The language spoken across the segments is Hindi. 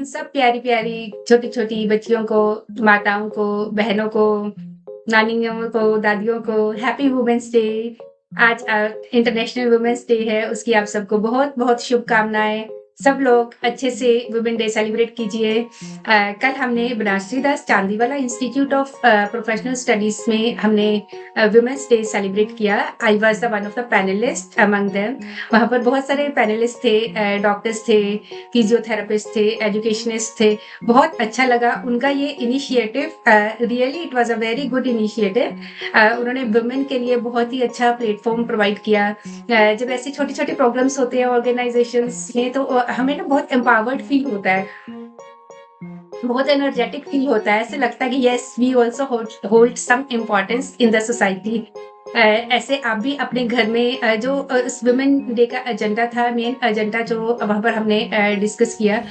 उन सब प्यारी-प्यारी छोटी-छोटी बच्चियों को, माताओं को, बहनों को, नानियों को, दादियों को हैप्पी वुमेन्स डे। आज इंटरनेशनल वुमेन्स डे है, उसकी आप सबको बहुत-बहुत शुभकामनाएँ। सब लोग अच्छे से वुमेन डे सेलिब्रेट कीजिए। कल हमने Banarasi Das Chandiwala institute of professional studies में हमने वुमेन्स डे सेलिब्रेट किया। I was the one of the panellist among them. वहाँ पर बहुत सारे पैनलिस्ट थे, डॉक्टर्स थे, फिजियोथेरेपिस्ट थे, एजुकेशनिस्ट थे। बहुत अच्छा लगा उनका ये initiative. Really it was a very good initiative. उन्होंने वुमेन के लिए बहुत ही अच्छा प्लेटफ़ॉर्म प्रोवाइड किया। जब ऐसे छोटे-छोटे प्रोग्राम्स होते हैं ऑर्गेनाइज़ेशंस में तो हमें ना बहुत एम्पावर्ड फ़ील होता है, बहुत एनर्जेटिक फ़ील होता है। ऐसे लगता है कि yes we also hold some importance in the society. ऐसे आप भी अपने घर में जो इस वुमेन डे का एजेंडा था, मेन एजेंडा जो वहाँ पर हमने डिस्कस किया,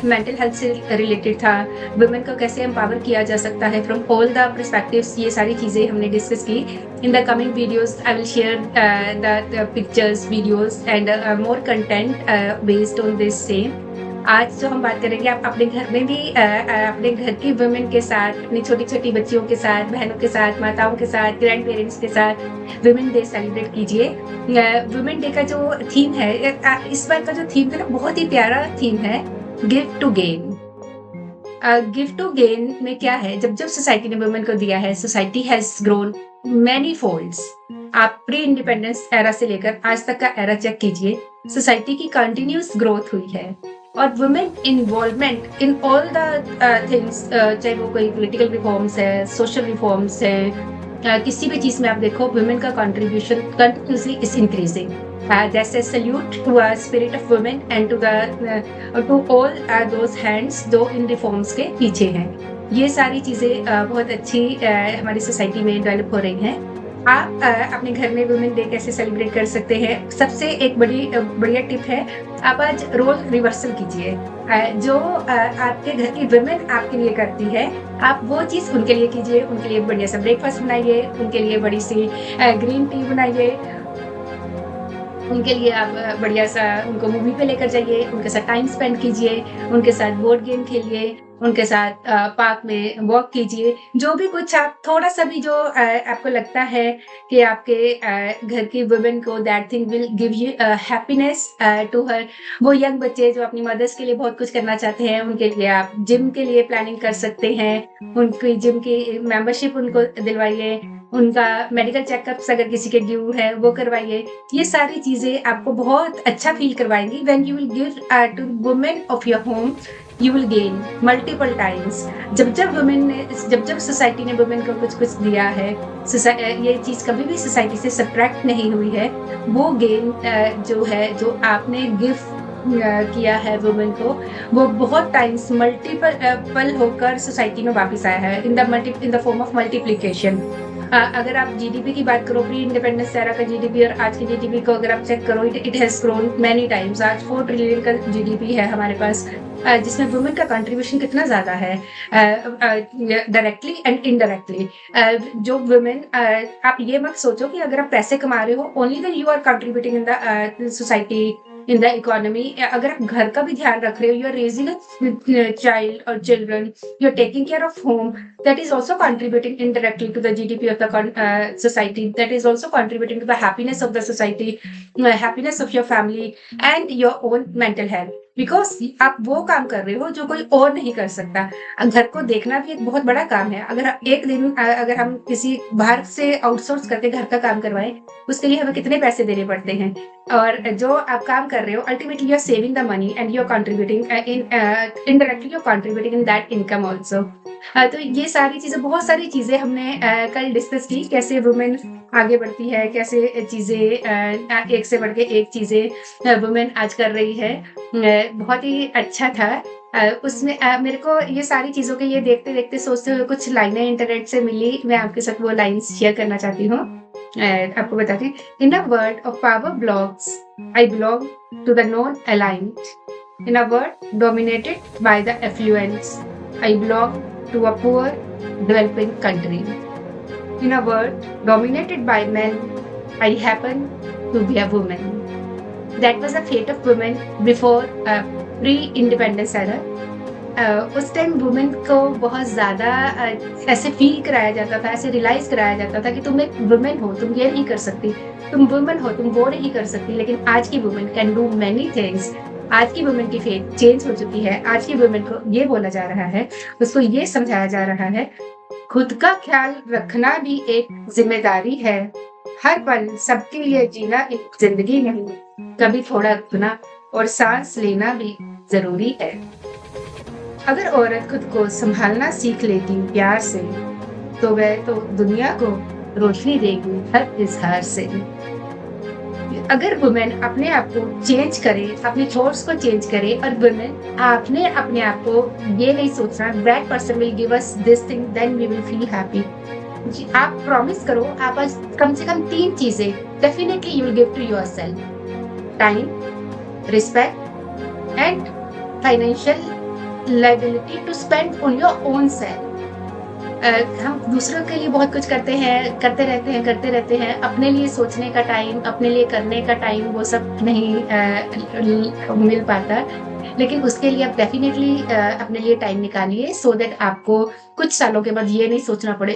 मेंटल हेल्थ से रिलेटेड था। वुमेन को कैसे एम्पावर किया जा सकता है फ्रॉम ऑल द पर्सपेक्टिव्स, ये सारी चीज़ें हमने डिस्कस की। In the coming videos I will share the pictures, videos and more content based on this same. आज जो हम बात करेंगे, आप अपने घर में भी अपने घर की वुमेन के साथ, अपनी छोटी-छोटी बच्चियों के साथ, बहनों के साथ, माताओं के साथ, ग्रैंड पेरेंट्स के साथ वुमेन डे सेलिब्रेट कीजिए। वुमेन डे का जो थीम है, इस बार का जो थीम है ना, बहुत ही प्यारा थीम है, give to gain. Give to gain में क्या है, जब-जब सोसाइटी ने वुमेन को दिया है, society has grown many folds. आप प्री इंडिपेंडेंस एरा से लेकर आज तक का एरा चेक कीजिए, सोसाइटी की कंटिन्यूअस ग्रोथ हुई है। और women involvement in all the things, चाहे वो कोई पॉलिटिकल रिफॉर्म्स है, सोशल रिफॉर्म्स है, किसी भी चीज़ में आप देखो वुमेन का कंट्रीब्यूशन कंटिन्यूअसली इज इंक्रीजिंग। जैसे salute to spirit of women and to all those hands जो इन रिफॉर्म्स के पीछे हैं। ये सारी चीज़ें बहुत अच्छी हमारी सोसाइटी में डेवलप हो रही हैं। आप अपने घर में वुमेन डे कैसे सेलिब्रेट कर सकते हैं? सबसे एक बढ़िया टिप है, आप आज रोल रिवर्सल कीजिए। जो आपके घर की वुमेन आपके लिए करती है, आप वो चीज़ उनके लिए कीजिए। उनके लिए बढ़िया सा ब्रेकफास्ट बनाइए, उनके लिए बड़ी सी ग्रीन टी बनाइए, उनके लिए आप बढ़िया सा उनको मूवी पे लेकर जाइए, उनके साथ टाइम स्पेंड कीजिए, उनके साथ बोर्ड गेम खेलिए, उनके साथ पार्क में वॉक कीजिए। जो भी कुछ आप थोड़ा-सा भी जो आपको लगता है कि आपके घर की वुमेन को that thing will give you happiness to her. वो यंग बच्चे जो अपनी मदर्स के लिए बहुत कुछ करना चाहते हैं, उनके लिए आप जिम के लिए प्लानिंग कर सकते हैं। उनकी जिम की मेंबरशिप उनको दिलवाइए, उनका मेडिकल चेकअप्स अगर किसी के ड्यू है, वो करवाइए। ये सारी चीज़ें आपको बहुत अच्छा फ़ील करवाएँगी। When you will give to women of your home, you will gain multiple times. जब सोसाइटी ने वुमेन को कुछ-कुछ दिया है, ये चीज़ कभी भी सोसाइटी से सब्ट्रैक्ट नहीं हुई है। वो गेन जो है, जो आपने किया है वुमेन को, वो बहुत टाइम्स मल्टीपल होकर सोसाइटी में वापस आया है in the form of multiplication. अगर आप जीडीपी की बात करो, प्री इंडिपेंडेंस एरा का जीडीपी और आज के जीडीपी को अगर आप चेक करो, it has grown many times. आज 4 ट्रिलियन का जीडीपी है हमारे पास, जिसमें वुमेन का कंट्रीब्यूशन कितना ज़्यादा है, डायरेक्टली एंड इनडायरेक्टली। जो वुमेन, आप ये मत सोचो कि अगर आप पैसे कमा रहे हो, only then you are contributing in the society, in the economy. अगर आप घर का भी ध्यान रख रहे हो, you are raising a child और children, you are taking care of home, that is also contributing indirectly to the GDP of the society. That is also contributing to the happiness of the society, happiness of your family and your own mental health. Because आप वो काम कर रहे हो जो कोई और नहीं कर सकता। घर को देखना भी एक बहुत बड़ा काम है। अगर एक दिन अगर हम किसी बाहर से आउटसोर्स करके घर का काम करवाएं, उसके लिए हमें कितने पैसे देने पड़ते हैं। और जो आप काम कर रहे हो, ultimately you are saving the money and you are contributing indirectly you are contributing in that income also. तो ये सारी चीज़ें, बहुत सारी चीज़ें हमने कल डिस्कस की, कैसे वुमेन आगे बढ़ती है, कैसे चीज़ें एक से बढ़ के एक चीज़ें वुमेन आज कर रही है। बहुत ही अच्छा था। उसमें मेरे को ये सारी चीज़ों के ये देखते-देखते, सोचते हुए कुछ लाइनें इंटरनेट से मिली, मैं आपके साथ वो लाइन्स शेयर करना चाहती हूँ। आपको बताती हूँ। In a world of power blocs, I belong to the non aligned. In a world dominated by the affluence, I belong to a poor developing country. In a world dominated by men, I happen to be a woman. That was the fate of women before pre-independence era. उस टाइम वुमेन को बहुत ज़्यादा ऐसे फ़ील कराया जाता था, ऐसे रियलाइज़ कराया जाता था कि तुम एक वुमेन हो, तुम ये नहीं कर सकती, तुम वुमेन हो, तुम वो नहीं कर सकती। लेकिन आज की women can do many things. आज की वुमेन की फेथ चेंज हो चुकी है। आज की वुमेन को ये बोला जा रहा है, उसको ये समझाया जा रहा है, खुद का ख्याल रखना भी एक ज़िम्मेदारी है। हर पल सबके लिए जीना एक ज़िंदगी नहीं, कभी थोड़ा रुकना और साँस लेना भी ज़रूरी है। अगर औरत खुद को संभालना सीख लेगी प्यार से, तो वह तो दुनिया को रोशनी देगी हर इज़हार से। अगर वुमेन अपने आप को चेंज करे, अपने थॉट्स को चेंज करे, और वुमेन आपने अपने आप को ये नहीं सोचना that person will give us this thing then we will feel happy. आप प्रॉमिस करो, आप आज कम से कम 3 चीज़ें definitely you will give to yourself: time, respect and financial liability to spend on your own self. हम दूसरों के लिए बहुत कुछ करते हैं, करते रहते हैं। अपने लिए सोचने का टाइम, अपने लिए करने का टाइम वो सब नहीं मिल पाता। लेकिन उसके लिए आप डेफिनिटली अपने लिए टाइम निकालिए, सो दैट आपको कुछ सालों के बाद ये नहीं सोचना पड़े,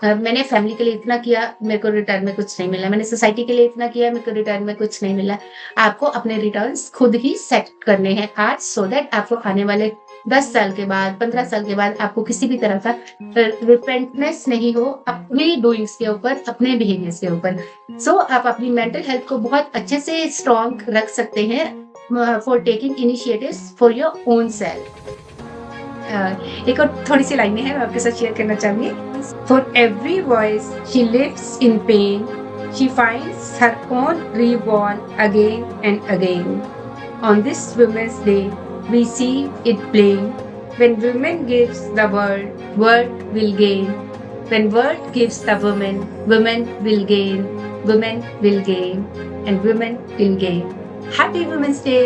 मैंने फैमिली के लिए इतना किया, मेरे को रिटर्न में कुछ नहीं मिला, मैंने सोसाइटी के लिए इतना किया, मेरे को रिटर्न में कुछ नहीं मिला। आपको अपने रिटर्न्स खुद ही सेट करने हैं आज, सो दैट आपको आने वाले 10 साल के बाद, 15 साल के बाद आपको किसी भी तरह का रिपेंटनेस नहीं हो अपने डूइंग्स के ऊपर, अपने बिहेवियर्स के ऊपर। सो आप अपनी मेंटल हेल्थ को बहुत अच्छे से स्ट्रॉन्ग रख सकते हैं for taking initiatives for your own self. एक और थोड़ी सी लाइनें हैं, मैं आपके साथ शेयर करना चाहूंगी। For every voice she lives in pain, she finds her own reborn again and again. On this women's day we see it plain. When women gives the world, world will gain. When world gives the woman, women will gain. Women will gain, and women will gain. Happy Women's Day!